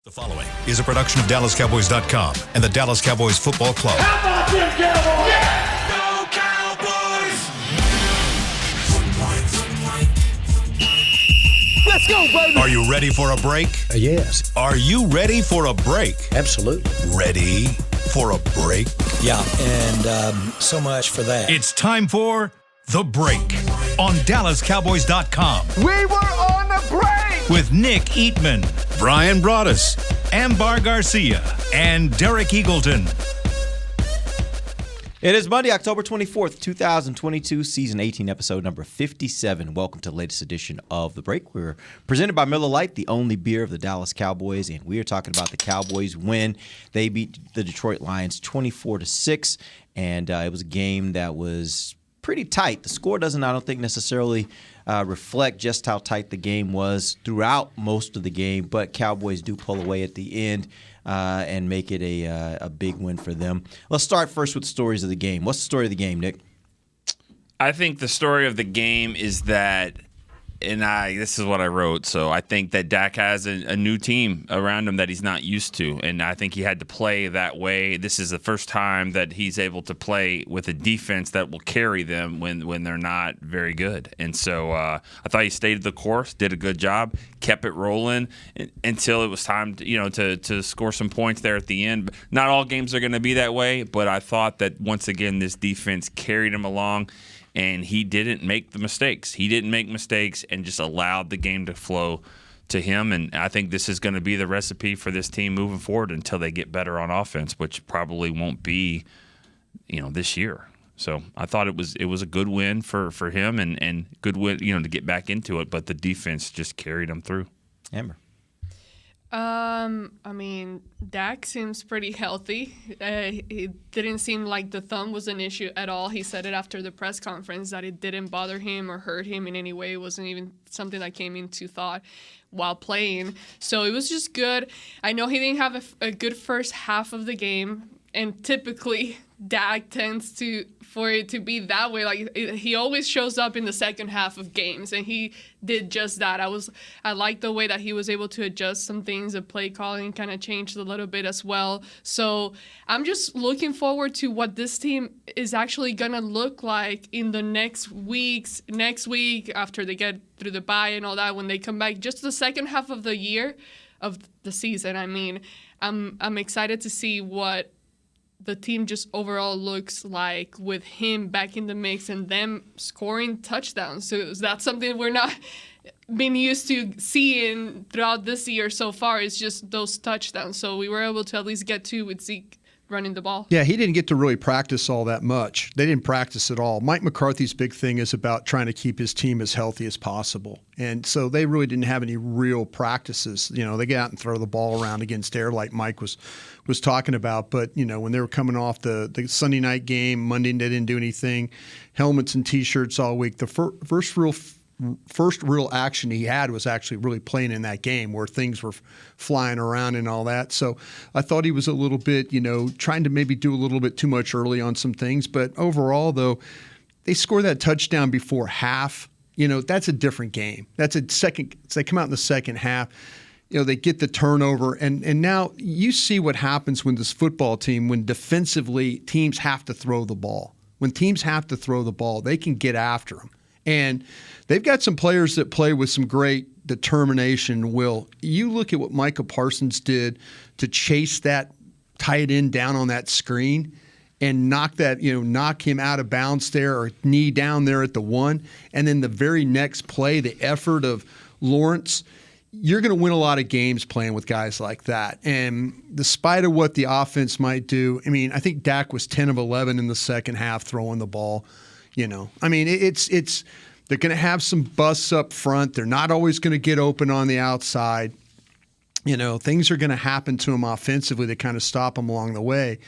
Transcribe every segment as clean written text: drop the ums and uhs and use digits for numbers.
The following is a production of DallasCowboys.com and the Dallas Cowboys Football Club. How about them Cowboys? Yeah! Go Cowboys! Let's go, baby! Are you ready for a break? Yes. Are you ready for a break? Absolutely. Ready for a break? Yeah, and so much for that. It's time for The Break on DallasCowboys.com. We were on a break! With Nick Eatman, Brian Broaddus, Ambar Garcia, and Derek Eagleton. It is Monday, October 24th, 2022, Season 18, Episode number 57. Welcome to the latest edition of The Break. We're presented by Miller Lite, the only beer of the Dallas Cowboys, and we are talking about the Cowboys win. They beat the Detroit Lions 24-6, and it was a game that was pretty tight. The score doesn't, I don't think, necessarily reflect just how tight the game was throughout most of the game, but Cowboys do pull away at the end and make it a big win for them. Let's start first with the stories of the game. What's the story of the game, Nick? I think the story of the game is that, this is what I wrote, so I think that Dak has a new team around him that he's not used to, and I think he had to play that way. This is the first time that he's able to play with a defense that will carry them when they're not very good. And so I thought he stayed the course, did a good job, kept it rolling until it was time to score some points there at the end. Not all games are going to be that way, but I thought that once again this defense carried him along. And he didn't make the mistakes. He didn't make mistakes and just allowed the game to flow to him. And I think this is going to be the recipe for this team moving forward until they get better on offense, which probably won't be, this year. So I thought it was a good win for him and good win, to get back into it. But the defense just carried him through. Amber. Dak seems pretty healthy. It didn't seem like the thumb was an issue at all. He said it after the press conference that it didn't bother him or hurt him in any way. It wasn't even something that came into thought while playing. So it was just good. I know he didn't have a good first half of the game, and typically Dak tends for it to be that way. Like he always shows up in the second half of games, and he did just that. I like the way that he was able to adjust some things. The play calling kind of changed a little bit as well. So I'm just looking forward to what this team is actually gonna look like in the next week after they get through the bye and all that. When they come back, just the second half of the year, of the season. I'm excited to see what the team just overall looks like with him back in the mix and them scoring touchdowns. So that's something we're not been used to seeing throughout this year so far. It's just those touchdowns. So we were able to at least get two with Zeke running the ball. Yeah, he didn't get to really practice all that much. They didn't practice at all. Mike McCarthy's big thing is about trying to keep his team as healthy as possible. And so they really didn't have any real practices. They get out and throw the ball around against air like Mike was talking about. But, when they were coming off the Sunday night game, Monday they didn't do anything. Helmets and T-shirts all week. The first real action he had was actually really playing in that game where things were flying around and all that. So I thought he was a little bit, trying to maybe do a little bit too much early on some things. But overall, though, they score that touchdown before half. That's a different game. That's a second. They come out in the second half. They get the turnover. And now you see what happens when this football team, when defensively teams have to throw the ball. When teams have to throw the ball, they can get after them. And they've got some players that play with some great determination and will. You look at what Micah Parsons did to chase that tight end down on that screen and knock him out of bounds there or knee down there at the one. And then the very next play, the effort of Lawrence, you're going to win a lot of games playing with guys like that. And despite of what the offense might do, I think Dak was 10 of 11 in the second half throwing the ball. It's they're going to have some busts up front. They're not always going to get open on the outside. Things are going to happen to them offensively that kind of stop them along the way.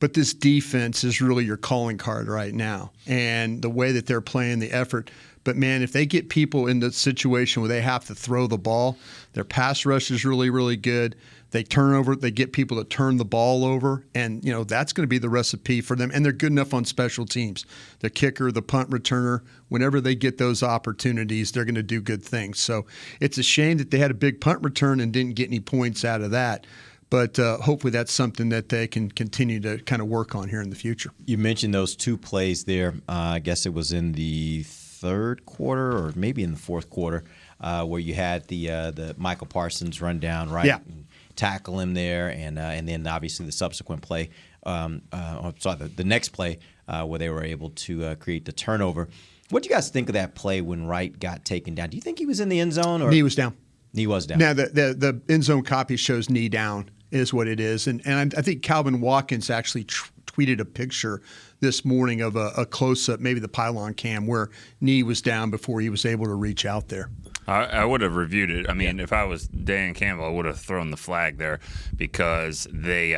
But this defense is really your calling card right now. And the way that they're playing, the effort. But, man, if they get people in the situation where they have to throw the ball, their pass rush is really, really good. They get people to turn the ball over, and, that's going to be the recipe for them. And they're good enough on special teams. The kicker, the punt returner, whenever they get those opportunities, they're going to do good things. So it's a shame that they had a big punt return and didn't get any points out of that. But hopefully that's something that they can continue to kind of work on here in the future. You mentioned those two plays there. I guess it was in the third quarter or maybe in the fourth quarter where you had the Michael Parsons run down, right? Yeah. And tackle him there, and then obviously the subsequent play, the next play where they were able to create the turnover. What do you guys think of that play when Wright got taken down? Do you think he was in the end zone? Or Knee was down. Knee was down. Now, the end zone copy shows knee down is what it is. And I think Calvin Watkins actually tweeted a picture this morning of a close-up, maybe the pylon cam, where knee was down before he was able to reach out there. I would have reviewed it. I mean, if I was Dan Campbell, I would have thrown the flag there because they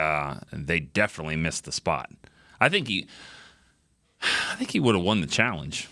definitely missed the spot. I think he would have won the challenge,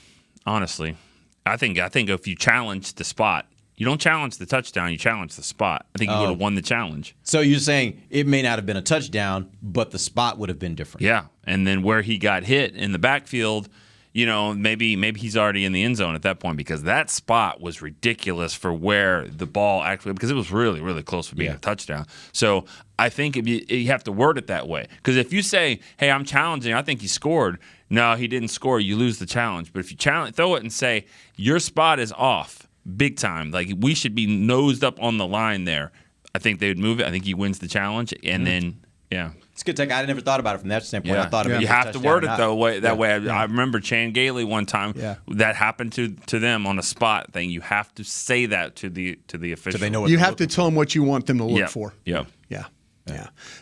honestly. I think if you challenge the spot, you don't challenge the touchdown, you challenge the spot. I think he would have won the challenge. So you're saying it may not have been a touchdown, but the spot would have been different. Yeah, and then where he got hit in the backfield, maybe he's already in the end zone at that point because that spot was ridiculous for where the ball actually, because it was really, really close to being a touchdown. So I think you have to word it that way. Because if you say, hey, I'm challenging, I think he scored. No, he didn't score. You lose the challenge. But if you throw it and say, your spot is off big time, like we should be nosed up on the line there, I think they would move it. I think he wins the challenge. And then, yeah. It's a good take. I never thought about it from that standpoint. I thought you have to word it that way. I remember Chan Gailey one time that happened to them on a spot thing. You have to say that to the official. So they know what you have to tell them what you want them to look for. Yeah.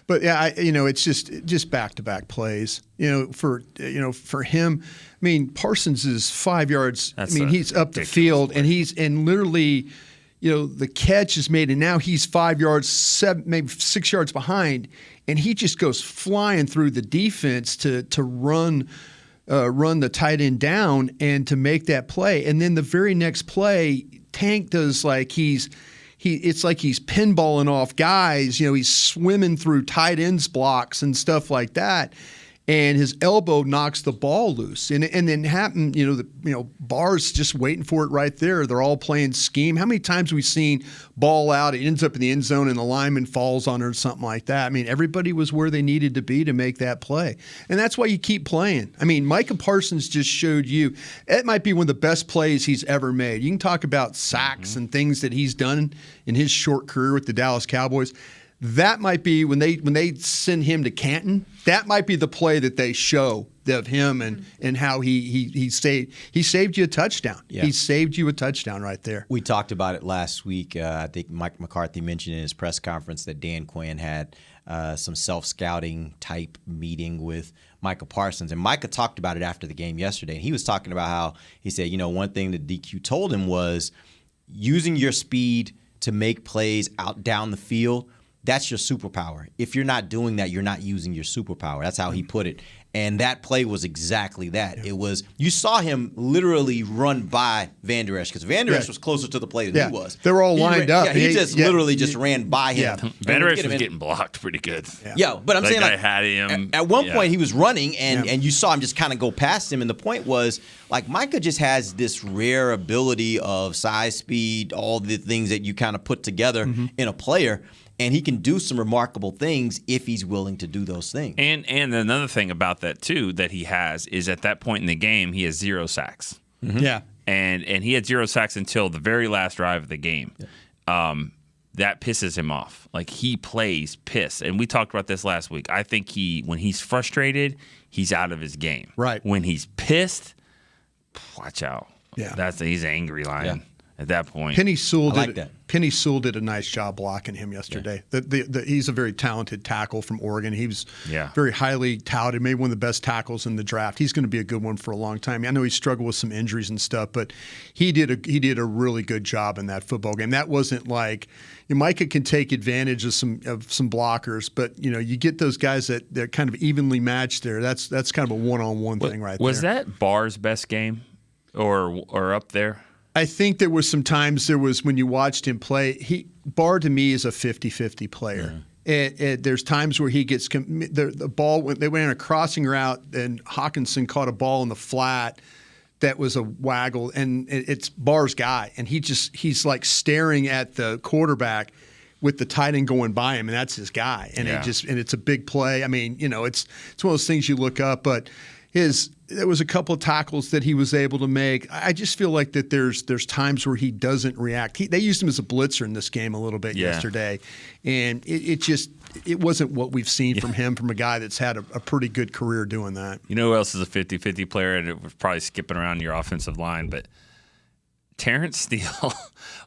But it's just back-to-back plays. For him, I mean, Parsons is 5 yards. He's up the field, and literally, the catch is made, and now he's 5 yards, maybe 6 yards behind, and he just goes flying through the defense to run the tight end down and to make that play. And then the very next play, Tank does it's like he's pinballing off guys. He's swimming through tight ends blocks and stuff like that. And his elbow knocks the ball loose. And then Barr's just waiting for it right there. They're all playing scheme. How many times have we seen ball out, it ends up in the end zone, and the lineman falls on it or something like that? I mean, everybody was where they needed to be to make that play. And that's why you keep playing. I mean, Micah Parsons just showed you it might be one of the best plays he's ever made. You can talk about sacks and things that he's done in his short career with the Dallas Cowboys. That might be when they send him to Canton. That might be the play that they show of him and how he saved you a touchdown. Yeah. He saved you a touchdown right there. We talked about it last week. I think Mike McCarthy mentioned in his press conference that Dan Quinn had some self-scouting type meeting with Micah Parsons, and Micah talked about it after the game yesterday. And he was talking about how he said, one thing that DQ told him was using your speed to make plays out down the field. That's your superpower. If you're not doing that, you're not using your superpower. That's how he put it. And that play was exactly that. Yeah. It was, you saw him literally run by Van Der Esch because Van Der Esch was closer to the play than he was. They were all lined up. Yeah, he just literally just ran by him. Yeah. Van Der Esch was getting blocked pretty good. Yeah, but I'm saying I had him. At one point he was running and you saw him just kind of go past him. And the point was, Micah just has this rare ability of size, speed, all the things that you kind of put together in a player. And he can do some remarkable things if he's willing to do those things. And another thing about that, too, that he has is at that point in the game, he has 0 sacks. Mm-hmm. Yeah. And he had 0 sacks until the very last drive of the game. Yeah. That pisses him off. He plays pissed. And we talked about this last week. I think when he's frustrated, he's out of his game. Right. When he's pissed, watch out. Yeah. He's an angry lion. at that point. Penny Sewell I like that. Penny Sewell did a nice job blocking him yesterday. He's a very talented tackle from Oregon. He was very highly touted, maybe one of the best tackles in the draft. He's going to be a good one for a long time. I know he struggled with some injuries and stuff, but he did a really good job in that football game. That wasn't like Micah can take advantage of some blockers, but you get those guys that they're kind of evenly matched there. That's kind of a one-on-one thing right there. Was that Barr's best game or up there? I think there was some times when you watched him play, Barr to me is a 50-50 player. There's times where he gets the ball when they went on a crossing route and Hawkinson caught a ball in the flat that was a waggle, and it's Barr's guy, and he's like staring at the quarterback with the tight end going by him, and that's his guy, and it's a big play. I mean, it's one of those things you look up, but there was a couple of tackles that he was able to make. I just feel like that there's times where he doesn't react. They used him as a blitzer in this game a little bit yesterday, and it wasn't what we've seen from him, from a guy that's had a pretty good career doing that. You know who else is a 50-50 player, and it was probably skipping around your offensive line, but Terrence Steele,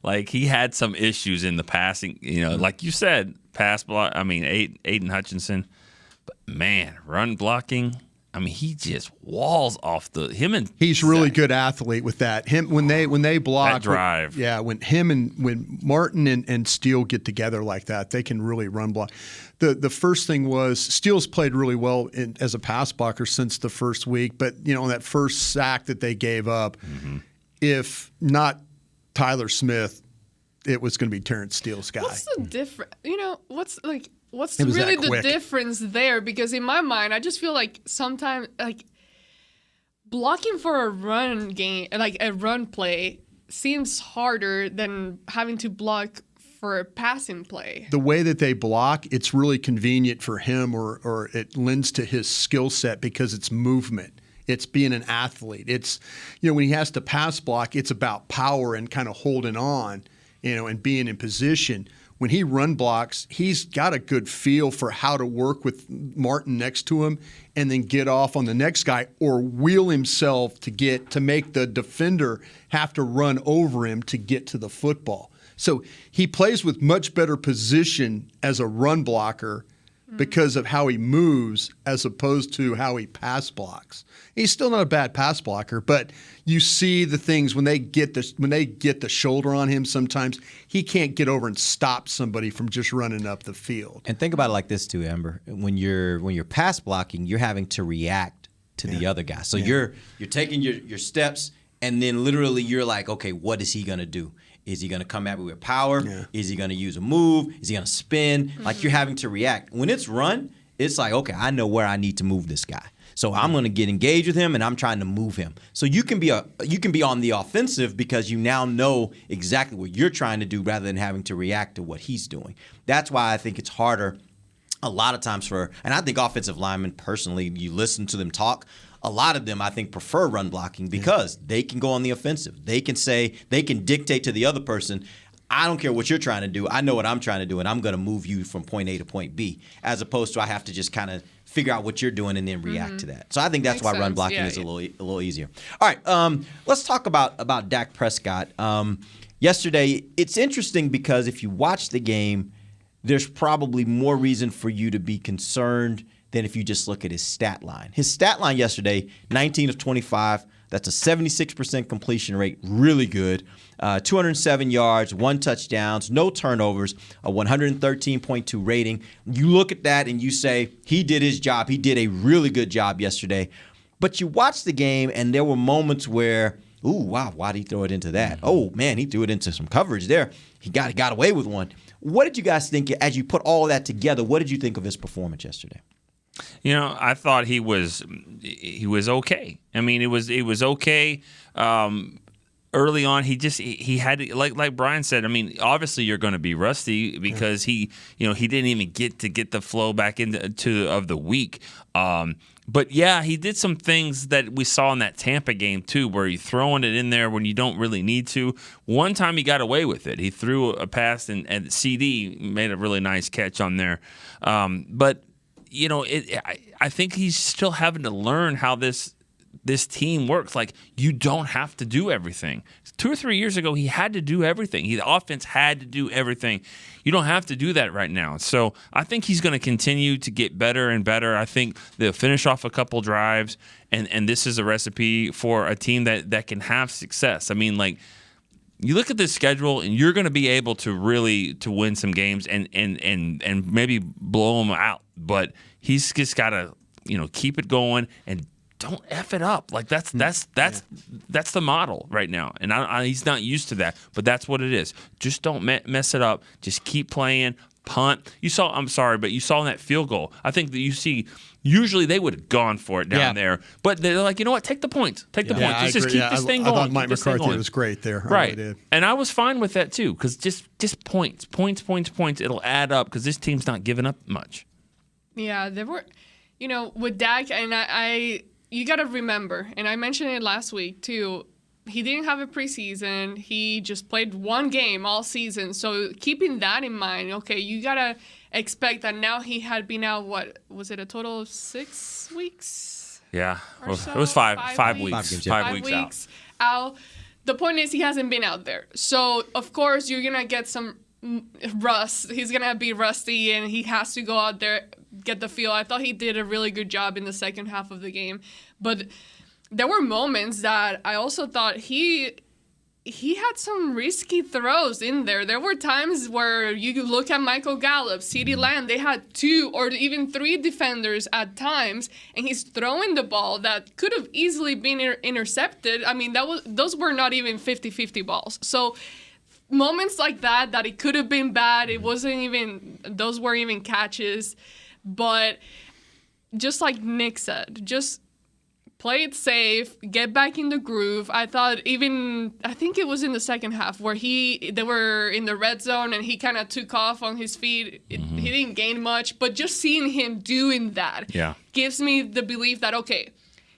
like he had some issues in the passing. Like you said, pass block. I mean, Aiden Hutchinson, but man, run blocking. I mean, he just walls off he's really good athlete with that. When they block that drive. When Martin and Steele get together like that, they can really run block. The first thing was Steele's played really well as a pass blocker since the first week, but on that first sack that they gave up, if not Tyler Smith, it was going to be Terrence Steele's guy. What's the difference? What's really the difference there? Because in my mind, I just feel like sometimes blocking for a run game, like a run play, seems harder than having to block for a passing play. The way that they block, it's really convenient for him, or it lends to his skill set because it's movement. It's being an athlete. It's when he has to pass block, it's about power and kind of holding on, and being in position. When he run blocks, he's got a good feel for how to work with Martin next to him and then get off on the next guy or wheel himself to make the defender have to run over him to get to the football. So he plays with much better position as a run blocker because of how he moves as opposed to how he pass blocks. He's still not a bad pass blocker, but you see the things when they get the shoulder on him, sometimes he can't get over and stop somebody from just running up the field. And think about it like this too, Amber. When you're pass blocking, you're having to react to the other guy. So you're taking your steps, and then literally you're like, okay, what is he gonna do? Is he going to come at me with power? Yeah. Is he going to use a move? Is he going to spin? Mm-hmm. Like you're having to react. When it's run, it's like, okay, I know where I need to move this guy. So I'm going to get engaged with him, and I'm trying to move him. So you can be on the offensive because you now know exactly what you're trying to do rather than having to react to what he's doing. That's why I think it's harder a lot of times and I think offensive linemen personally, you listen to them talk, a lot of them, I think, prefer run blocking because they can go on the offensive. They can dictate to the other person, I don't care what you're trying to do. I know what I'm trying to do, and I'm going to move you from point A to point B, as opposed to I have to just kind of figure out what you're doing and then react to that. So I think that's why run blocking is a little easier. All right, let's talk about Dak Prescott. Yesterday, it's interesting because if you watch the game, there's probably more reason for you to be concerned than if you just look at his stat line. His stat line yesterday, 19 of 25. That's a 76% completion rate, really good. 207 yards, 1 touchdown, no turnovers, a 113.2 rating. You look at that and you say, he did his job. He did a really good job yesterday. But you watch the game and there were moments where, ooh, wow, why did he throw it into that? Oh, man, he threw it into some coverage there. He got away with one. What did you guys think as you put all of that together? What did you think of his performance yesterday? I thought he was okay. I mean, it was okay. Early on, he had like Brian said. I mean, obviously you're going to be rusty because he didn't even get the flow back into of the week. But yeah, he did some things that we saw in that Tampa game too, where he's throwing it in there when you don't really need to. One time he got away with it. He threw a pass and CD made a really nice catch on there. But I think he's still having to learn how this this team works. Like, you don't have to do everything. 2 or 3 years ago, he had to do everything. The offense had to do everything. You don't have to do that right now. So I think he's going to continue to get better and better. I think they'll finish off a couple drives, and this is a recipe for a team that can have success. I mean, like, you look at this schedule, and you're going to be able to really to win some games and maybe blow them out. But he's just got to keep it going and don't F it up. Like, that's the model right now. And he's not used to that, but that's what it is. Just don't mess it up. Just keep playing, punt. You saw that field goal. I think that usually they would have gone for it down there, but they're like, you know what? Take the points. Take the points. Just keep this thing going. I thought Mike McCarthy was great there. Right. Really did. And I was fine with that too, because just points. It'll add up because this team's not giving up much. Yeah, there were, with Dak, and you got to remember, and I mentioned it last week too, he didn't have a preseason. He just played one game all season. So keeping that in mind, okay, you got to expect that now he had been out, what, was it a total of 6 weeks? Yeah, So? it was five weeks. 5 games, 5 weeks out. The point is he hasn't been out there. So, of course, you're going to get some rust. He's going to be rusty, and he has to go out there, get the feel. I thought he did a really good job in the second half of the game. But there were moments that I also thought he had some risky throws in there. There were times where you look at Michael Gallup, CeeDee Lamb, they had 2 or even 3 defenders at times, and he's throwing the ball that could have easily been intercepted. I mean, those were not even 50-50 balls. So moments like that it could have been bad. It wasn't even, those weren't even catches. But just like Nick said, just play it safe, get back in the groove. I think it was in the second half where they were in the red zone and he kind of took off on his feet. He didn't gain much, but just seeing him doing that gives me the belief that, okay,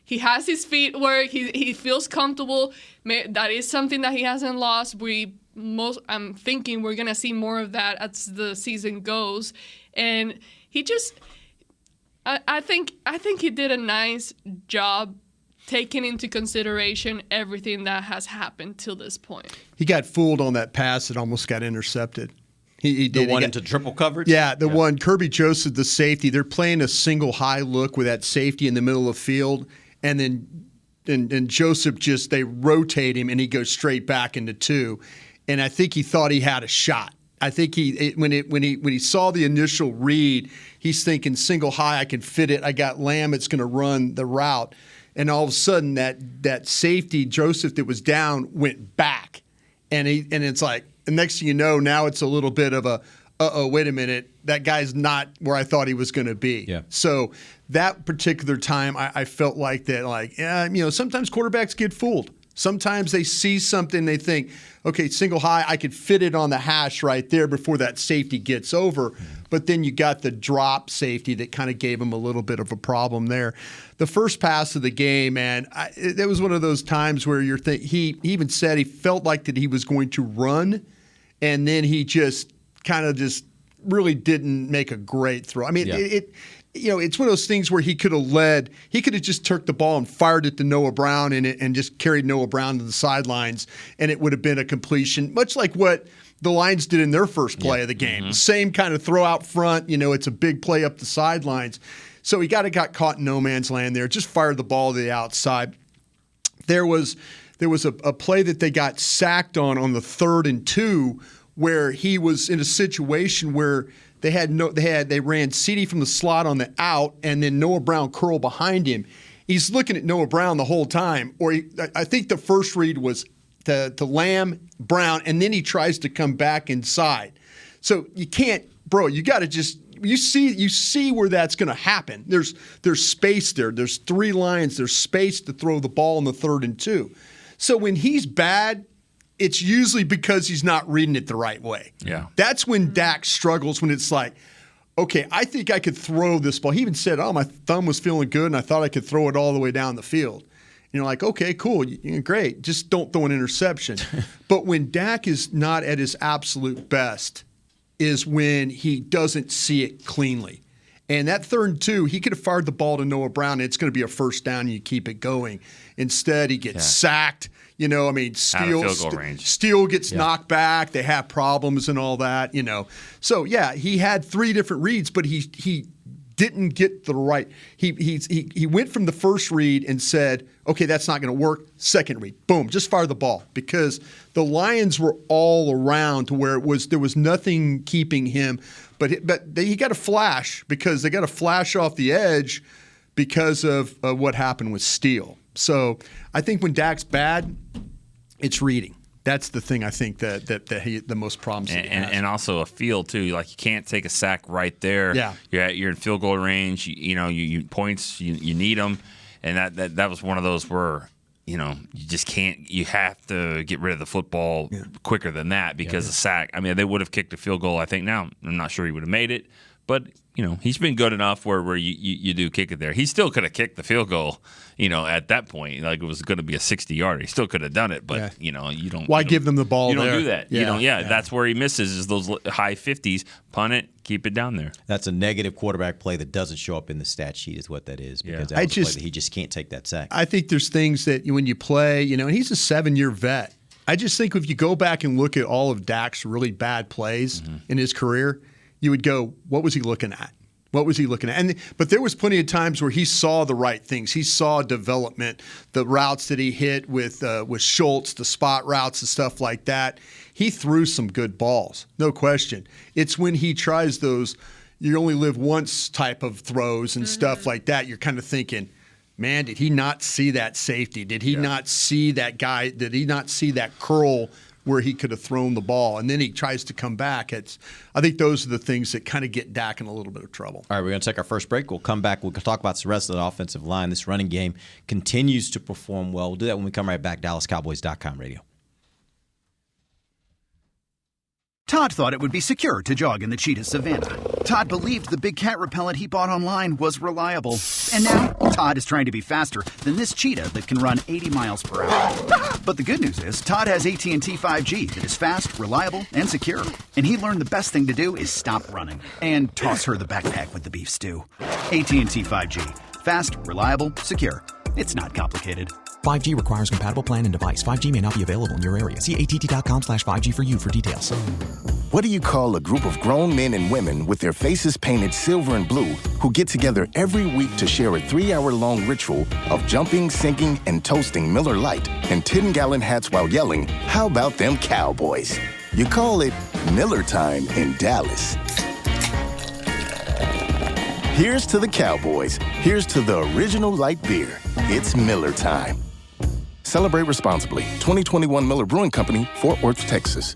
he has his feet work. He feels comfortable. That is something that he hasn't lost. I'm thinking we're going to see more of that as the season goes. And he just, I think he did a nice job taking into consideration everything that has happened till this point. He got fooled on that pass that almost got intercepted. He did. The one into triple coverage? Yeah, the one, Kirby Joseph, the safety, they're playing a single high look with that safety in the middle of the field, and then and Joseph they rotate him, and he goes straight back into 2. And I think he thought he had a shot. I think when he saw the initial read, he's thinking single high, I can fit it. I got Lamb, it's going to run the route. And all of a sudden, that safety, Joseph, that was down, went back. And it's like, the next thing you know, now it's a little bit of a, wait a minute, that guy's not where I thought he was going to be. Yeah. So that particular time, I felt like that, sometimes quarterbacks get fooled. Sometimes they see something, they think, okay, single high, I could fit it on the hash right there before that safety gets over. But then you got the drop safety that kind of gave him a little bit of a problem there. The first pass of the game, man, it was one of those times where he even said he felt like that he was going to run, and then he just kind of just really didn't make a great throw. I mean, it's one of those things where he could have just took the ball and fired it to Noah Brown and just carried Noah Brown to the sidelines, and it would have been a completion, much like what the Lions did in their first play of the game. Same kind of throw out front, it's a big play up the sidelines. So he got caught in no man's land there, just fired the ball to the outside. There was a play that they got sacked on the 3rd and 2 where he was in a situation where they ran CeeDee from the slot on the out, and then Noah Brown curled behind him. He's looking at Noah Brown the whole time, I think the first read was to Lamb, Brown, and then he tries to come back inside. So you can't, bro. You got to just you see where that's going to happen. There's space there. There's 3 lines. There's space to throw the ball in the 3rd and 2. So when he's bad, it's usually because he's not reading it the right way. Yeah. That's when Dak struggles, when it's like, okay, I think I could throw this ball. He even said, my thumb was feeling good, and I thought I could throw it all the way down the field. And you're like, okay, cool, great. Just don't throw an interception. But when Dak is not at his absolute best is when he doesn't see it cleanly. And that 3rd and 2, he could have fired the ball to Noah Brown. And it's going to be a first down, and you keep it going. Instead, he gets sacked. You know, I mean, field goal range. Steele gets knocked back. They have problems and all that, you know. So, yeah, he had 3 different reads, but he didn't get the right. He went from the first read and said, okay, that's not going to work. Second read, boom, just fire the ball, because the Lions were all around to where there was nothing keeping him. But he got a flash, because they got a flash off the edge because of what happened with Steele. So I think when Dak's bad, it's reading. That's the thing I think that he the most problems that he has. And also a feel too. Like, you can't take a sack right there. Yeah, you're in field goal range. You points. You need them, and that was one of those where you just can't. You have to get rid of the football quicker than that, because the sack. I mean, they would have kicked a field goal. I think now I'm not sure he would have made it, but he's been good enough where you do kick it there. He still could have kicked the field goal, at that point. Like, it was going to be a 60-yarder. He still could have done it, but, you don't. Why give them the ball You don't there? do that. That's where he misses, is those high 50s. Punt it, keep it down there. That's a negative quarterback play that doesn't show up in the stat sheet, is what that is, because that was a play that he just can't take that sack. I think there's things that when you play, and he's a 7-year vet. I just think if you go back and look at all of Dak's really bad plays in his career, you would go, what was he looking at? What was he looking at? But there was plenty of times where he saw the right things. He saw development, the routes that he hit with Schultz, the spot routes and stuff like that. He threw some good balls, no question. It's when he tries those you only live once type of throws and stuff like that, you're kind of thinking, man, did he not see that safety? Did he not see that guy? Did he not see that curl where he could have thrown the ball? And then he tries to come back. I think those are the things that kind of get Dak in a little bit of trouble. All right, we're going to take our first break. We'll come back. We'll talk about the rest of the offensive line. This running game continues to perform well. We'll do that when we come right back. DallasCowboys.com radio. Todd thought it would be secure to jog in the cheetah savanna. Todd believed the big cat repellent he bought online was reliable. And now, Todd is trying to be faster than this cheetah that can run 80 miles per hour. But the good news is, Todd has AT&T 5G that is fast, reliable, and secure. And he learned the best thing to do is stop running and toss her the backpack with the beef stew. AT&T 5G. Fast, reliable, secure. It's not complicated. 5G requires compatible plan and device. 5G may not be available in your area. See att.com/5G for you for details. What do you call a group of grown men and women with their faces painted silver and blue who get together every week to share a 3-hour-long ritual of jumping, singing, and toasting Miller Lite in 10-gallon hats while yelling, "How about them Cowboys?" You call it Miller Time in Dallas. Here's to the Cowboys. Here's to the original light beer. It's Miller Time. Celebrate responsibly. 2021 Miller Brewing Company, Fort Worth, Texas.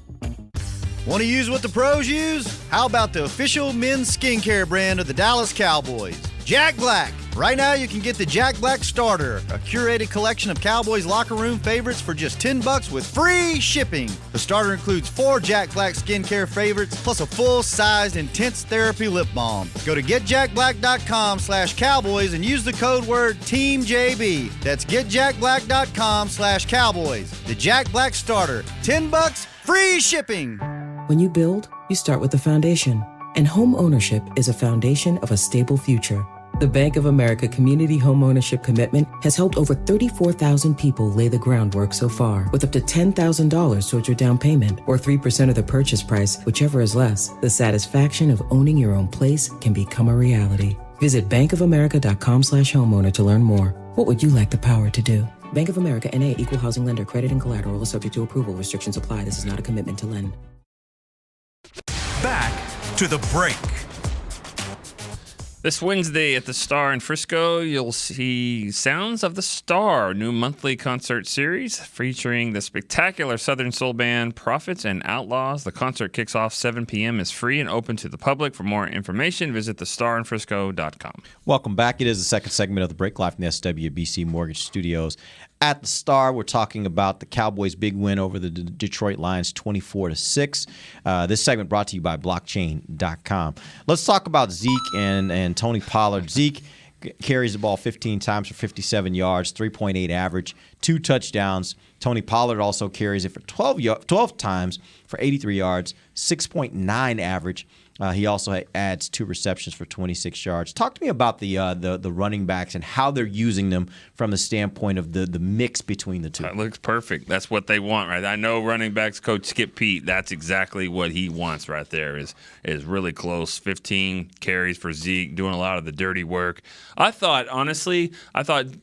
Want to use what the pros use? How about the official men's skincare brand of the Dallas Cowboys, Jack Black? Right now, you can get the Jack Black Starter, a curated collection of Cowboys locker room favorites for just $10 with free shipping. The starter includes 4 Jack Black skincare favorites, plus a full-sized intense therapy lip balm. Go to getjackblack.com/Cowboys and use the code word TEAMJB. That's getjackblack.com/Cowboys. The Jack Black Starter, $10, free shipping. When you build, you start with the foundation. And home ownership is a foundation of a stable future. The Bank of America Community Homeownership Commitment has helped over 34,000 people lay the groundwork so far, with up to $10,000 towards your down payment or 3% of the purchase price, whichever is less. The satisfaction of owning your own place can become a reality. Visit bankofamerica.com/homeowner to learn more. What would you like the power to do? Bank of America NA, Equal Housing Lender. Credit and collateral is subject to approval. Restrictions apply. This is not a commitment to lend. Back to the break. This Wednesday at the Star in Frisco, you'll see Sounds of the Star, new monthly concert series featuring the spectacular Southern Soul band Prophets and Outlaws. The concert kicks off 7 p.m., is free and open to the public. For more information, visit thestarinfrisco.com. Welcome back. It is the second segment of the break, live from the SWBC Mortgage Studios. At the Star, we're talking about the Cowboys' big win over the Detroit Lions, 24-6. This segment brought to you by blockchain.com. Let's talk about Zeke and Tony Pollard. Zeke carries the ball 15 times for 57 yards, 3.8 average, 2 touchdowns. Tony Pollard also carries it for 12 times for 83 yards, 6.9 average. He also adds 2 receptions for 26 yards. Talk to me about the running backs and how they're using them from the standpoint of the mix between the two. That looks perfect. That's what they want, right? I know running backs coach Skip Pete. That's exactly what he wants right there. Is really close. 15 carries for Zeke, doing a lot of the dirty work. I thought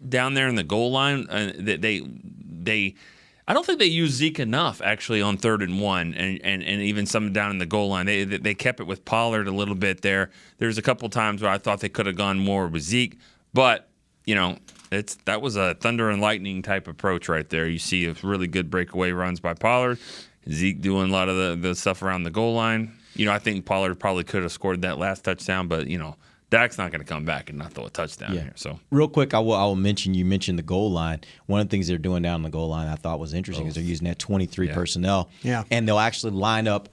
down there in the goal line that they. I don't think they used Zeke enough, actually, on 3rd and 1, and even some down in the goal line. They kept it with Pollard a little bit there. There's a couple times where I thought they could have gone more with Zeke, but that was a thunder and lightning type approach right there. You see really good breakaway runs by Pollard, Zeke doing a lot of the stuff around the goal line. I think Pollard probably could have scored that last touchdown, but Dak's not going to come back and not throw a touchdown here. So real quick, I will mention, you mentioned the goal line. One of the things they're doing down the goal line I thought was interesting is they're using that 23 personnel. Yeah. And they'll actually line up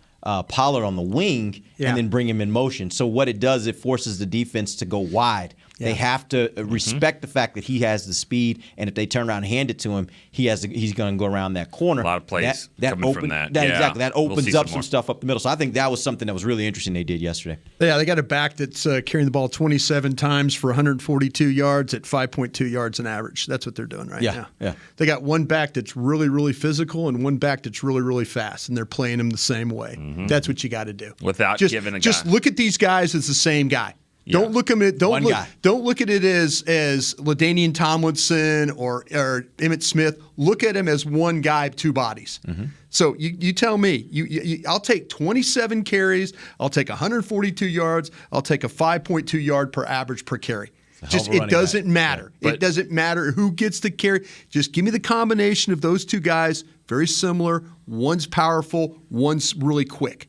Pollard on the wing and then bring him in motion. So what it does, it forces the defense to go wide. Yeah. They have to respect the fact that he has the speed, and if they turn around and hand it to him, he's going to go around that corner. A lot of plays coming from that. Exactly. That opens up some stuff up the middle. So I think that was something that was really interesting they did yesterday. Yeah, they got a back that's carrying the ball 27 times for 142 yards at 5.2 yards an average. That's what they're doing right now. Yeah. They got one back that's really, really physical and one back that's really, really fast, and they're playing them the same way. Mm-hmm. That's what you got to do. Without giving a guy. Just look at these guys as the same guy. Yeah. Don't look at it as LaDainian Tomlinson or Emmitt Smith. Look at him as one guy, two bodies. Mm-hmm. So you tell me. I'll take 27 carries. I'll take 142 yards. I'll take a 5.2 yard per average per carry. It doesn't matter. Yeah. It doesn't matter who gets the carry. Just give me the combination of those two guys. Very similar. One's powerful. One's really quick.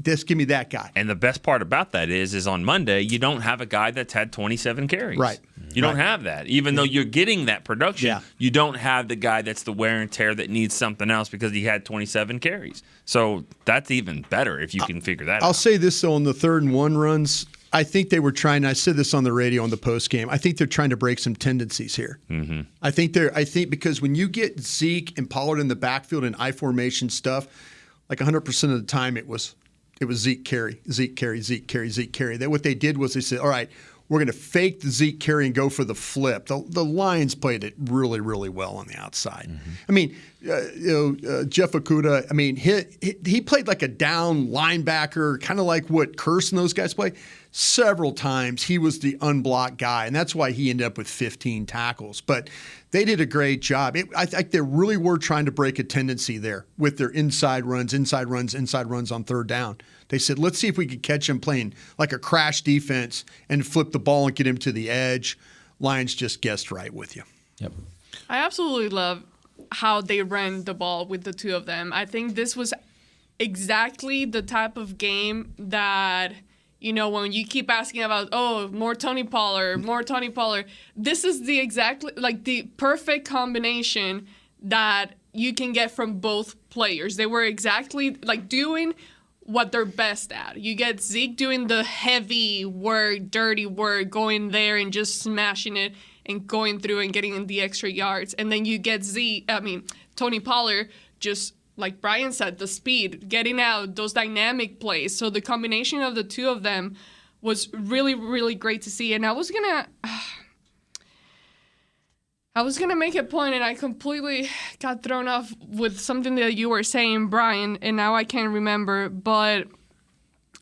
Just give me that guy. And the best part about that is on Monday, you don't have a guy that's had 27 carries. Right. You don't have that. Even though you're getting that production, you don't have the guy that's the wear and tear that needs something else because he had 27 carries. So that's even better if you can figure that out. I'll say this, though, on the 3rd and 1 runs, I think they were trying, I said this on the radio on the post game, I think they're trying to break some tendencies here. Mm-hmm. I think because when you get Zeke and Pollard in the backfield and I formation stuff, like 100% of the time it was Zeke carry. That what they did was they said, all right, we're going to fake the Zeke carry and go for the flip. The Lions played it really, really well on the outside. Mm-hmm. I mean, Jeff Okudah, I mean, he played like a down linebacker, kind of like what Curse and those guys play. Several times he was the unblocked guy, and that's why he ended up with 15 tackles. But they did a great job. I think they really were trying to break a tendency there with their inside runs on 3rd down. They said, let's see if we could catch him playing like a crash defense and flip the ball and get him to the edge. Lions just guessed right with you. Yep. I absolutely love how they ran the ball with the two of them. I think this was exactly the type of game that, when you keep asking about, more Tony Pollard, this is the perfect combination that you can get from both players. They were exactly doing what they're best at. You get Zeke doing the heavy work, dirty work, going there and just smashing it and going through and getting in the extra yards. And then you get Tony Pollard, just like Brian said, the speed, getting out, those dynamic plays. So the combination of the two of them was really, really great to see. And I was gonna make a point, and I completely got thrown off with something that you were saying, Brian, and now I can't remember. But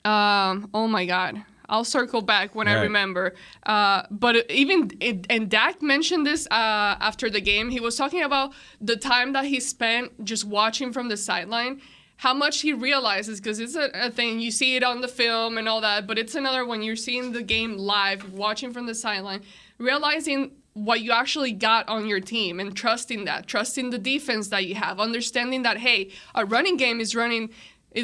oh my God, I'll circle back when I remember. But and Dak mentioned this after the game. He was talking about the time that he spent just watching from the sideline, how much he realizes, because it's a thing, you see it on the film and all that, but it's another when you're seeing the game live, watching from the sideline, realizing what you actually got on your team and trusting the defense that you have, understanding that, hey, our running game is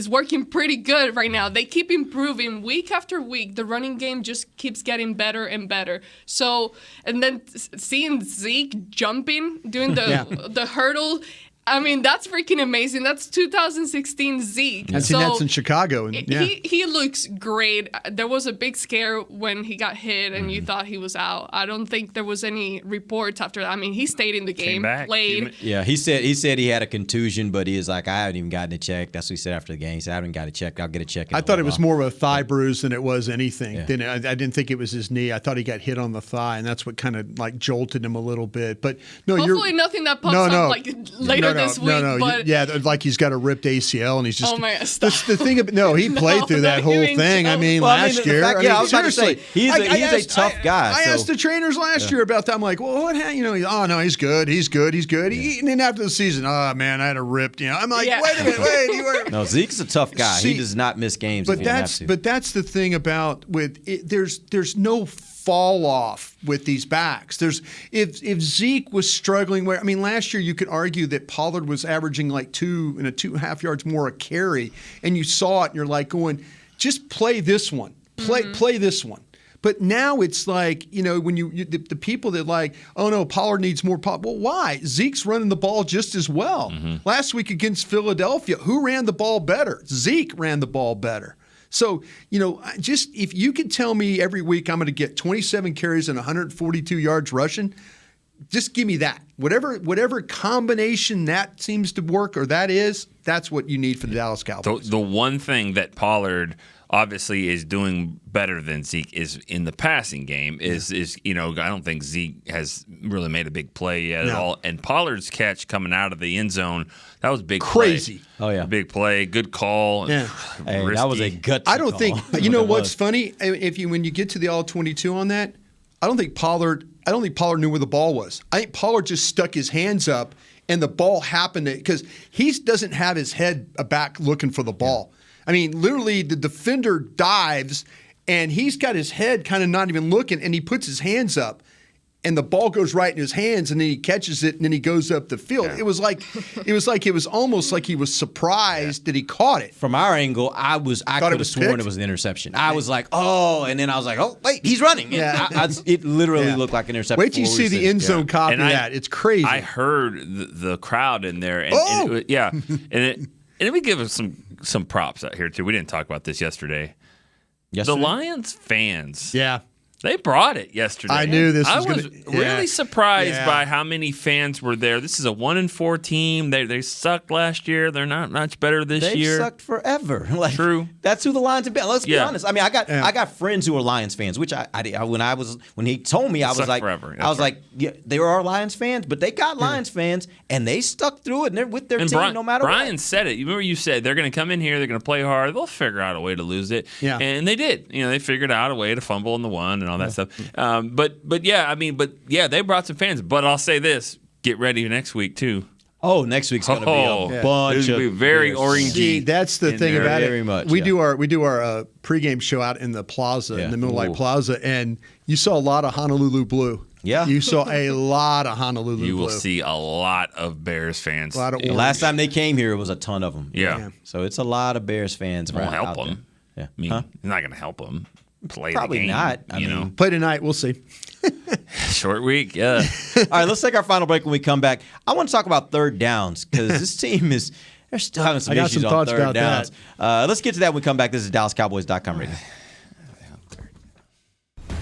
working pretty good right now. They keep improving week after week. The running game just keeps getting better and better. So, and then seeing Zeke jumping, doing the hurdle, I mean, that's freaking amazing. That's 2016 Zeke. And so that's in Chicago. And, yeah. He looks great. There was a big scare when he got hit and you thought he was out. I don't think there was any reports after that. I mean, he stayed in the game, played. Yeah, he said he had a contusion, but he was like, I haven't even gotten it checked. That's what he said after the game. He said, I haven't got it checked. I'll get it checked. I thought it was more of a thigh bruise than it was anything. Yeah. I didn't think it was his knee. I thought he got hit on the thigh, and that's what kind of like jolted him a little bit. But no, hopefully nothing that pops up like later this week. But like he's got a ripped ACL, and he's just. Oh my God! Stop. The thing. He played through that whole thing. I mean, last year. I was about to say he's a tough guy. I asked the trainers last year about that. I'm like, well, what happened? Oh no, he's good. He's good. And then after the season, oh man, I had a ripped. I'm like, wait a minute, you were. No, Zeke's a tough guy. He does not miss games. But that's the thing about with it, there's no fall off with these backs. If Zeke was struggling last year you could argue that Pollard was averaging like 2.5 yards more a carry, and you saw it and you're like going, just play this one. Play this one. But now it's like, when the people that like, oh no, Pollard needs more pop. Well, why? Zeke's running the ball just as well. Last week against Philadelphia, who ran the ball better? Zeke ran the ball better. So, just if you could tell me every week I'm going to get 27 carries and 142 yards rushing, just give me that. Whatever combination that seems to work or that's what you need for the Dallas Cowboys. The one thing that Pollard obviously is doing better than Zeke is in the passing game is I don't think Zeke has really made a big play yet at all. And Pollard's catch coming out of the end zone, that was big crazy. Play. Oh yeah, big play, good call. Yeah, that was a gutsy I don't call. think what's funny when you get to the all-22 on that, I don't think Pollard knew where the ball was. I think Pollard just stuck his hands up and the ball happened because he doesn't have his head back looking for the ball. Yeah. I mean, literally, the defender dives, and he's got his head kind of not even looking, and he puts his hands up, and the ball goes right in his hands, and then he catches it, and then he goes up the field. Yeah. It was almost like he was surprised that he caught it. From our angle, I could have sworn it was an interception. I was like, oh, and then I was like, oh, wait, he's running. Yeah. It literally looked like an interception. Wait till you see the end zone copy of that. It's crazy. I heard the crowd in there, and let me give us some props out here, too. We didn't talk about this yesterday. The Lions fans. Yeah. They brought it yesterday. I knew this was going to. I was really surprised by how many fans were there. This is a 1-4 team. They sucked last year. They're not much better this year. They sucked forever. True. That's who the Lions have been. Let's be honest. I mean, I got friends who are Lions fans, which when he told me, I was like, forever. Yeah, they are Lions fans, but they got Lions fans, and they stuck through it, and they're with their team no matter what. Brian said it. You remember you said they're going to come in here, they're going to play hard, they'll figure out a way to lose it. Yeah. And they did. They figured out a way to fumble in the one and all that stuff. They brought some fans. But I'll say this: get ready next week too. Oh, next week's going to be a bunch of very orangey. See, that's the thing about it. Very much. We do our pregame show out in the plaza, in the Middle Light Plaza, and you saw a lot of Honolulu blue. Yeah. You saw a lot of Honolulu blue. You will see a lot of Bears fans. Last time they came here, it was a ton of them. Yeah. So it's a lot of Bears fans. Won't help them. Yeah. I mean, it's not going to help them. Probably the game, not. I mean, play tonight. We'll see. Short week, yeah. All right, let's take our final break. When we come back, I want to talk about third downs because this team they're still having some issues on third downs. Let's get to that when we come back. This is DallasCowboys.com radio.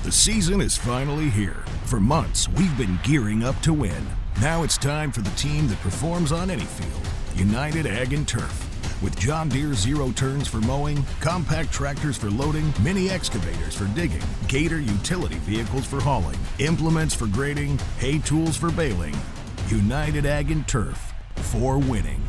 The season is finally here. For months, we've been gearing up to win. Now it's time for the team that performs on any field, United Ag and Turf. With John Deere zero turns for mowing, compact tractors for loading, mini excavators for digging, Gator utility vehicles for hauling, implements for grading, hay tools for baling. United Ag and Turf, for winning.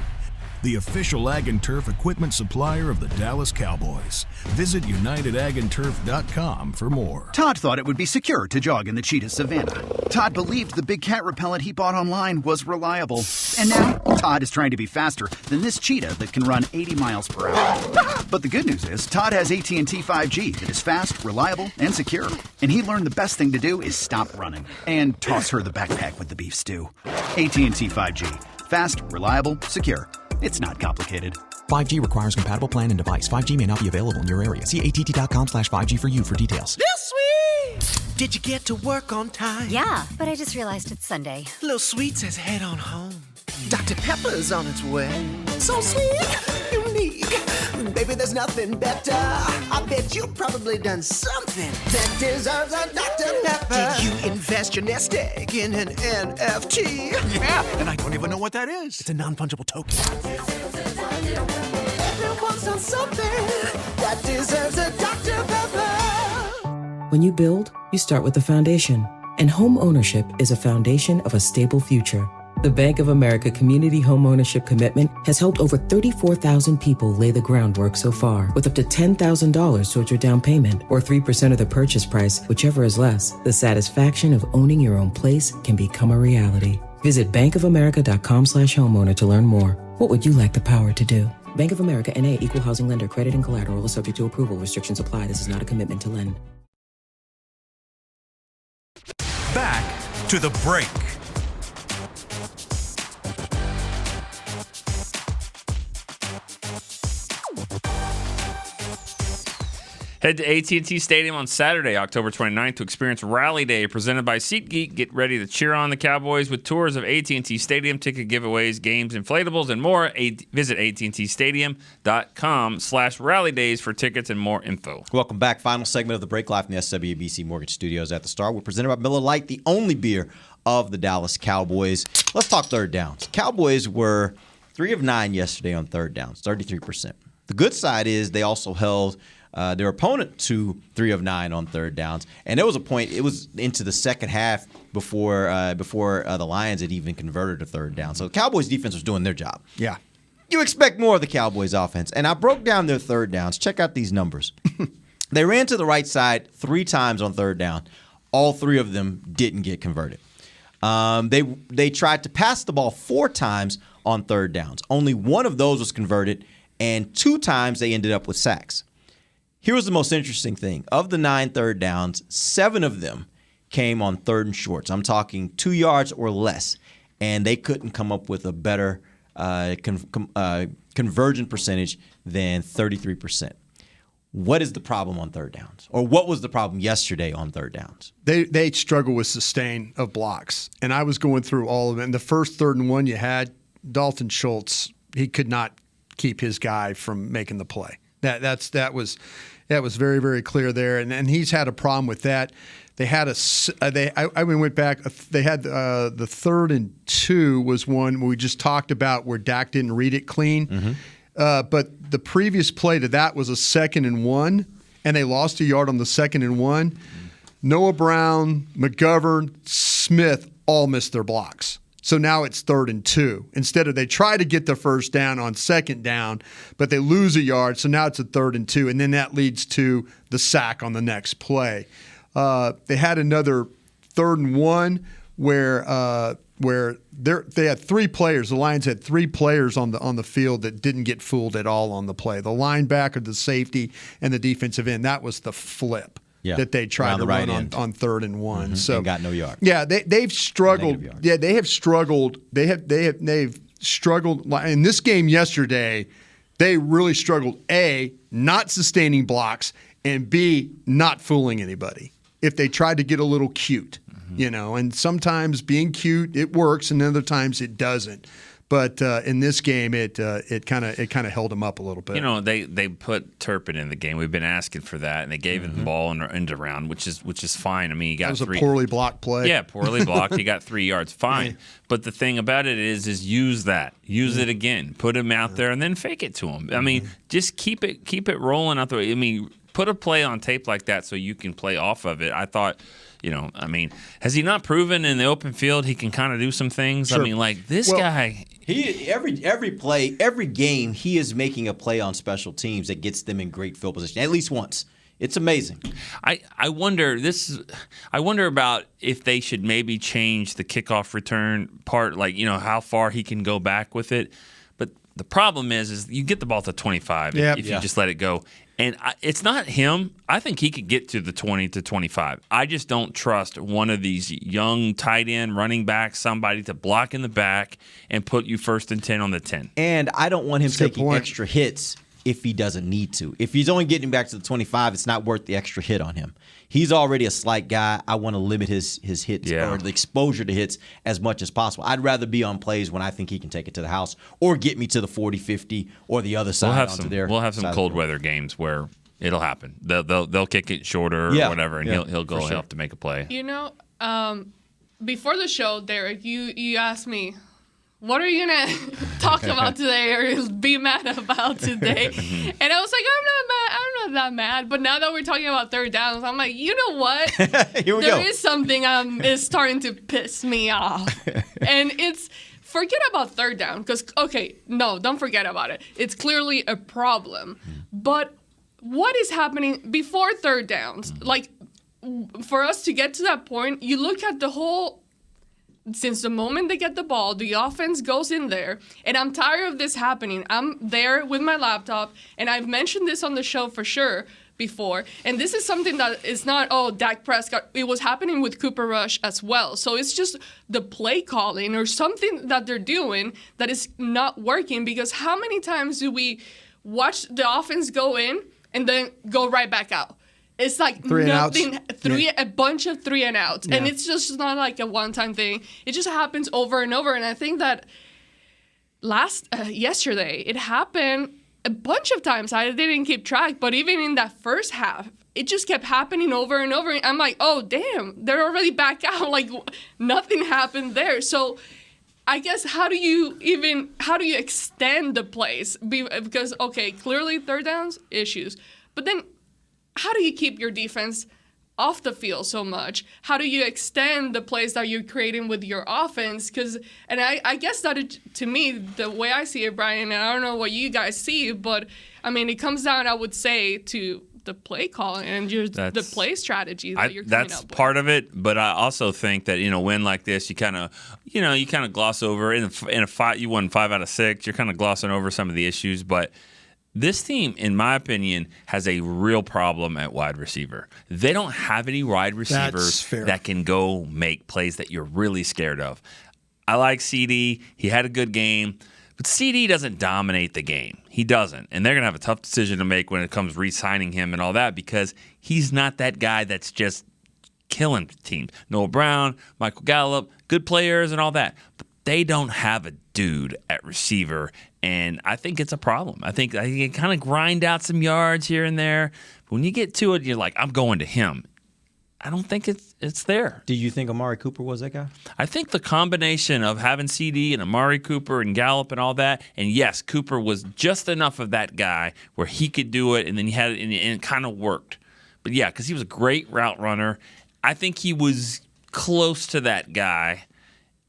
The official Ag and Turf equipment supplier of the Dallas Cowboys. Visit UnitedAgAndTurf.com for more. Todd thought it would be secure to jog in the cheetah savanna. Todd believed the big cat repellent he bought online was reliable. And now, Todd is trying to be faster than this cheetah that can run 80 miles per hour. But the good news is, Todd has AT&T 5G that is fast, reliable, and secure. And he learned the best thing to do is stop running and toss her the backpack with the beef stew. AT&T 5G. Fast, reliable, secure. It's not complicated. 5G requires compatible plan and device. 5G may not be available in your area. See att.com/5G for you for details. This week! Did you get to work on time? Yeah, but I just realized it's Sunday. Little Sweet says head on home. Dr. Pepper's on its way. So sweet, unique. Baby, there's nothing better. I bet you've probably done something that deserves a Dr. Pepper. Did you invest your nest egg in an NFT? Yeah, and I don't even know what that is. It's a non-fungible token. Everyone's done something that deserves a Dr. Pepper. When you build, you start with the foundation. And home ownership is a foundation of a stable future. The Bank of America Community Home Ownership Commitment has helped over 34,000 people lay the groundwork so far, with up to $10,000 towards your down payment or 3% of the purchase price, whichever is less. The satisfaction of owning your own place can become a reality. Visit bankofamerica.com/homeowner to learn more. What would you like the power to do? Bank of America N.A. Equal Housing Lender. Credit and collateral is subject to approval. Restrictions apply. This is not a commitment to lend. Back to the break. Head to AT&T Stadium on Saturday, October 29th to experience Rally Day presented by SeatGeek. Get ready to cheer on the Cowboys with tours of AT&T Stadium, ticket giveaways, games, inflatables, and more. Visit AT&TStadium.com/Rally Days for tickets and more info. Welcome back. Final segment of the break live from the SWBC Mortgage Studios at the Star. We're presented by Miller Lite, the only beer of the Dallas Cowboys. Let's talk third downs. Cowboys were 3 of 9 yesterday on third downs, 33%. The good side is they also held their opponent to 3 of 9 on third downs. And there was a point, it was into the second half before the Lions had even converted a third down. So the Cowboys defense was doing their job. Yeah. You expect more of the Cowboys offense. And I broke down their third downs. Check out these numbers. They ran to the right side 3 times on third down. All 3 of them didn't get converted. They tried to pass the ball 4 times on third downs. Only 1 of those was converted, and 2 times they ended up with sacks. Here was the most interesting thing. Of the 9 third downs, 7 of them came on third and shorts. I'm talking 2 yards or less, and they couldn't come up with a better conversion percentage than 33%. What is the problem on third downs? Or what was the problem yesterday on third downs? They struggle with sustain of blocks, and I was going through all of it. And the first 3rd and 1 you had, Dalton Schultz, he could not keep his guy from making the play. That was very, very clear there, and he's had a problem with that. They had I went back. They had the 3rd and 2 was one we just talked about where Dak didn't read it clean. Mm-hmm. But the previous play to that was a 2nd and 1, and they lost a yard on the 2nd and 1. Mm-hmm. Noah Brown, McGovern, Smith all missed their blocks. So now it's 3rd and 2. Instead of they try to get the first down on 2nd down, but they lose a yard. So now it's a 3rd and 2, and then that leads to the sack on the next play. They had another 3rd and 1 where they had 3 players. The Lions had 3 players on the field that didn't get fooled at all on the play. The linebacker, the safety, and the defensive end. That was the flip. Yeah, that they tried to run on 3rd and 1. Mm-hmm. So and got no yard. Yeah, they've struggled. Yeah, they have struggled. They've struggled in this game yesterday. They really struggled. A, not sustaining blocks, and B, not fooling anybody. If they tried to get a little cute, and sometimes being cute it works, and other times it doesn't. But in this game, it kind of held them up a little bit. They put Turpin in the game. We've been asking for that, and they gave him the ball in the end around, which is fine. I mean, he got that was 3. A poorly blocked play. Yeah, poorly blocked. He got 3 yards. Fine. But the thing about it is use that. Use it again. Put him out there, and then fake it to him. I mean, just keep it rolling out the way. I mean, put a play on tape like that so you can play off of it. I thought. Has he not proven in the open field he can kind of do some things? Sure. I mean, like this guy. He every play, every game, he is making a play on special teams that gets them in great field position at least once. It's amazing. I wonder about if they should maybe change the kickoff return part, like how far he can go back with it. But the problem is you get the ball to 25 if you just let it go. And it's not him. I think he could get to the 20 to 25. I just don't trust one of these young tight end running backs, somebody to block in the back and put you 1st and 10 on the 10. And I don't want him taking extra hits if he doesn't need to. If he's only getting back to the 25, it's not worth the extra hit on him. He's already a slight guy. I want to limit his hits or the exposure to hits as much as possible. I'd rather be on plays when I think he can take it to the house or get me to the 40, 50 or the other side. We'll have some cold weather games where it'll happen. They'll kick it shorter or whatever, and he'll go have to make a play. Before the show, Derek, you asked me, what are you going to talk about today or be mad about today? And I was like, I'm not that mad. But now that we're talking about third downs, I'm like, you know what? Here we go. There is something is starting to piss me off. And it's, forget about third down. Because, don't forget about it. It's clearly a problem. But what is happening before third downs? Like, for us to get to that point, you look at the whole... Since the moment they get the ball, the offense goes in there, and I'm tired of this happening. I'm there with my laptop, and I've mentioned this on the show for sure before, and this is something that is not, Dak Prescott. It was happening with Cooper Rush as well. So it's just the play calling or something that they're doing that is not working, because how many times do we watch the offense go in and then go right back out? It's like a bunch of 3 and outs. Yeah. And it's just not like a one-time thing. It just happens over and over. And I think that yesterday, it happened a bunch of times. I didn't keep track, but even in that first half, it just kept happening over and over. I'm like, oh, damn, they're already back out. Like, nothing happened there. So I guess how do you extend the plays? Because, clearly third downs, issues. But then how do you keep your defense off the field so much? How do you extend the plays that you're creating with your offense? And I guess that to me, the way I see it, Brian, and I don't know what you guys see, but I mean, it comes down, I would say, to the play calling and the play strategy that you're coming up with. That's part of it, but I also think that win like this, you kind of gloss over in a fight. You won 5 out of 6. You're kind of glossing over some of the issues, but this team, in my opinion, has a real problem at wide receiver. They don't have any wide receivers that can go make plays that you're really scared of. I like CD. He had a good game. But CD doesn't dominate the game. He doesn't. And they're going to have a tough decision to make when it comes re-signing him and all that, because he's not that guy that's just killing teams. Noah Brown, Michael Gallup, good players and all that. But they don't have a dude at receiver, and I think it's a problem. I think you kind of grind out some yards here and there. But when you get to it, you're like, I'm going to him. I don't think it's there. Do you think Amari Cooper was that guy? I think the combination of having CD and Amari Cooper and Gallup and all that, and yes, Cooper was just enough of that guy where he could do it, and then he had it, and it kind of worked. But yeah, because he was a great route runner. I think he was close to that guy.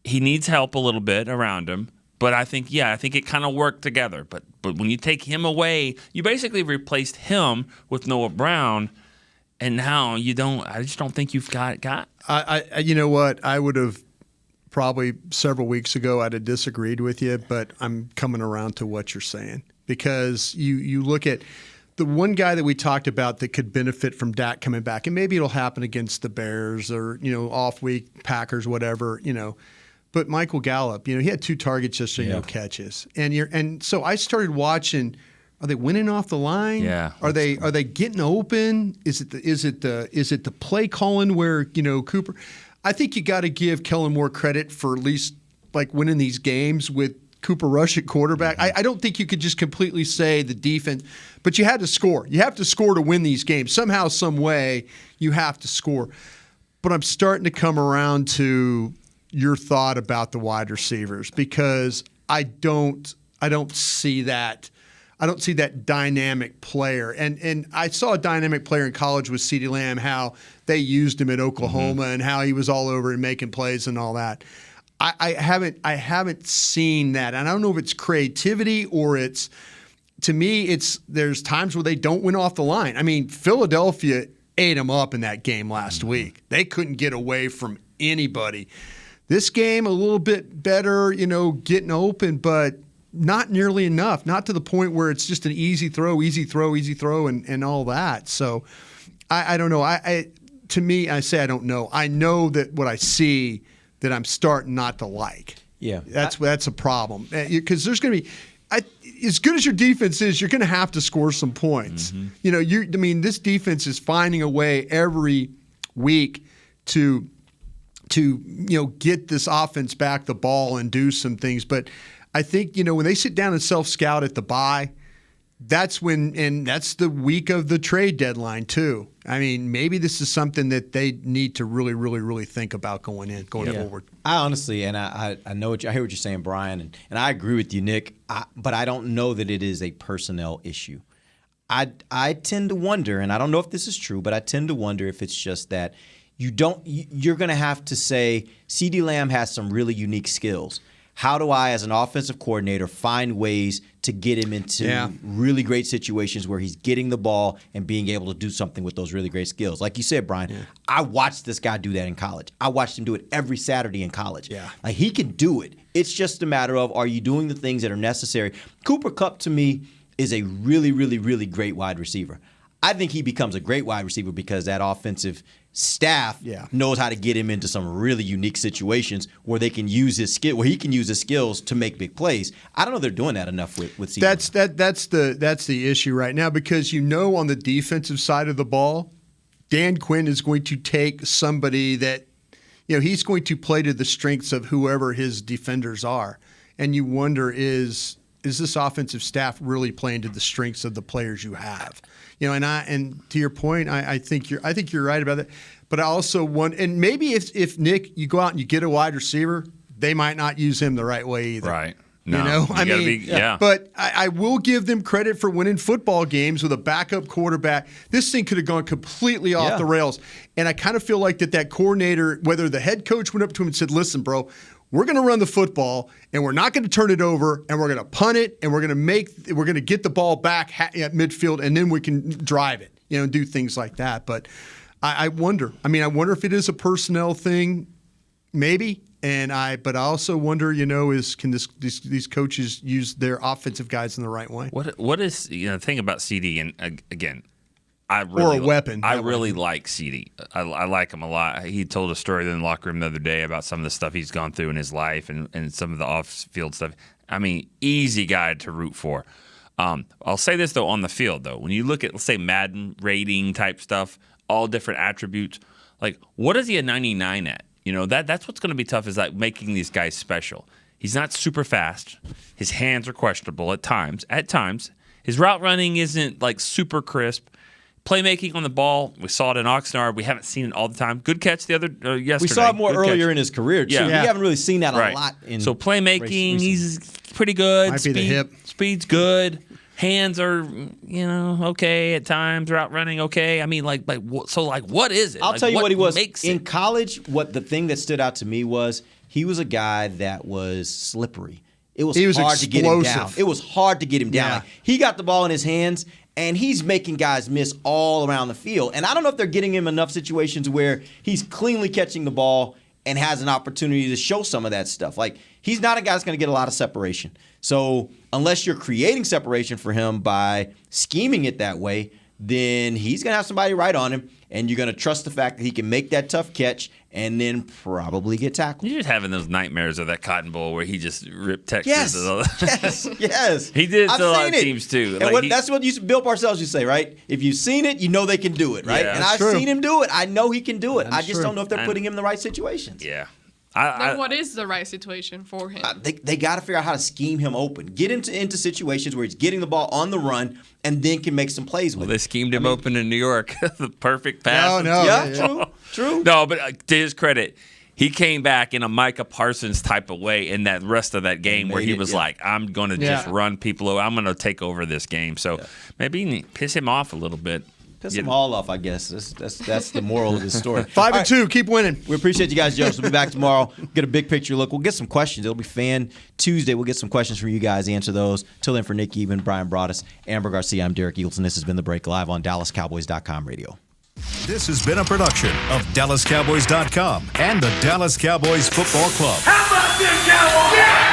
He needs help a little bit around him. But I think it kind of worked together. But when you take him away, you basically replaced him with Noah Brown, and now you don't. I just don't think you've got. You know what? I would have probably several weeks ago. I'd have disagreed with you, but I'm coming around to what you're saying, because you look at the one guy that we talked about that could benefit from Dak coming back, and maybe it'll happen against the Bears or off week Packers, whatever. But Michael Gallup, he had 2 targets yesterday, no catches, and so I started watching. Are they winning off the line? Yeah. Are they getting open? Is it the play calling where Cooper? I think you got to give Kellen Moore credit for at least like winning these games with Cooper Rush at quarterback. I don't think you could just completely say the defense, but you had to score. You have to score to win these games somehow, some way. You have to score. But I'm starting to come around to your thought about the wide receivers, because I don't see that. I don't see that dynamic player. And I saw a dynamic player in college with CeeDee Lamb, how they used him at Oklahoma and how he was all over and making plays and all that. I haven't seen that. And I don't know if it's creativity or to me, there's times where they don't win off the line. I mean, Philadelphia ate them up in that game last week. They couldn't get away from anybody. This game, a little bit better, getting open, but not nearly enough. Not to the point where it's just an easy throw, and all that. So I don't know. To me, I say I don't know. I know that what I see that I'm starting not to like. Yeah, that's a problem, because there's going to be. as good as your defense is, you're going to have to score some points. Mm-hmm. This defense is finding a way every week to get this offense back the ball and do some things. But I think, when they sit down and self-scout at the bye, that's the week of the trade deadline too. I mean, maybe this is something that they need to really, really, really think about going forward. I honestly, and I know I hear what you're saying, Brian, and I agree with you, Nick. But I don't know that it is a personnel issue. I tend to wonder, and I don't know if this is true, but I tend to wonder if it's just that you're going to have to say CeeDee Lamb has some really unique skills. How do I, as an offensive coordinator, find ways to get him into really great situations where he's getting the ball and being able to do something with those really great skills? Like you said, Brian, I watched this guy do that in college. I watched him do it every Saturday in college. Yeah. Like, he can do it. It's just a matter of, are you doing the things that are necessary? Cooper Kupp, to me, is a really, really, really great wide receiver. I think he becomes a great wide receiver because that offensive staff knows how to get him into some really unique situations where they can use his skill, where he can use his skills to make big plays. I don't know if they're doing that enough with CeeDee. That's the issue right now, because on the defensive side of the ball, Dan Quinn is going to take somebody that he's going to play to the strengths of whoever his defenders are, and you wonder is this offensive staff really playing to the strengths of the players you have? And to your point, I think you're right about that. But I also want, and maybe if Nick, you go out and you get a wide receiver, they might not use him the right way either. Right. No. But I will give them credit for winning football games with a backup quarterback. This thing could have gone completely off the rails. And I kind of feel like that coordinator, whether the head coach went up to him and said, "Listen, bro, we're going to run the football, and we're not going to turn it over, and we're going to punt it, and we're going to get the ball back at midfield, and then we can drive it, and do things like that." But I wonder. I wonder if it is a personnel thing, maybe. But I also wonder, can these coaches use their offensive guys in the right way? What is the thing about CD? And again, or a weapon. I really like CD. I like him a lot. He told a story in the locker room the other day about some of the stuff he's gone through in his life and some of the off-field stuff. Easy guy to root for. I'll say this, though, on the field, though. When you look at, let's say, Madden rating type stuff, all different attributes, like, what is he a 99 at? That's what's going to be tough, is like making these guys special. He's not super fast. His hands are questionable at times. His route running isn't like super crisp. Playmaking on the ball, we saw it in Oxnard. We haven't seen it all the time. Good catch yesterday. We saw it more earlier in his career, too. Yeah. We haven't really seen that a lot. So playmaking, he's pretty good. Might be the hip. Speed's good. Hands are, okay at times. Route running, okay. What is it? I'll tell you what he was. In college, the thing that stood out to me was he was a guy that was slippery. He was hard to get him down. It was hard to get him down. Yeah. Like, he got the ball in his hands, and he's making guys miss all around the field. And I don't know if they're getting him enough situations where he's cleanly catching the ball and has an opportunity to show some of that stuff. Like, he's not a guy that's going to get a lot of separation. So unless you're creating separation for him by scheming it that way, then he's going to have somebody right on him, and you're going to trust the fact that he can make that tough catch and then probably get tackled. You're just having those nightmares of that Cotton Bowl where he just ripped Texas. Yes. He did it to a lot of teams, too. And that's what Bill Parcells used to say, right? If you've seen it, you know they can do it, right? Yeah, and I've seen him do it. I know he can do it. I just don't know if they're putting him in the right situations. Yeah. Then what is the right situation for him? They got to figure out how to scheme him open. Get him into situations where he's getting the ball on the run and then can make some plays with it. They schemed him open in New York. The perfect pass. True. No, but to his credit, he came back in a Micah Parsons type of way in that rest of that game where he was like, I'm going to just run people over. I'm going to take over this game. So maybe piss him off a little bit. Piss them all off, I guess. That's the moral of this story. 5-2, keep winning. We appreciate you guys, Joseph. We'll be back tomorrow. Get a big picture look. We'll get some questions. It'll be Fan Tuesday. We'll get some questions from you guys, answer those. Till then, for Nick Even, Brian Broaddus, Amber Garcia, I'm Derek Eagleton. This has been The Break, live on DallasCowboys.com radio. This has been a production of DallasCowboys.com and the Dallas Cowboys Football Club. How about this, Cowboys? Yeah!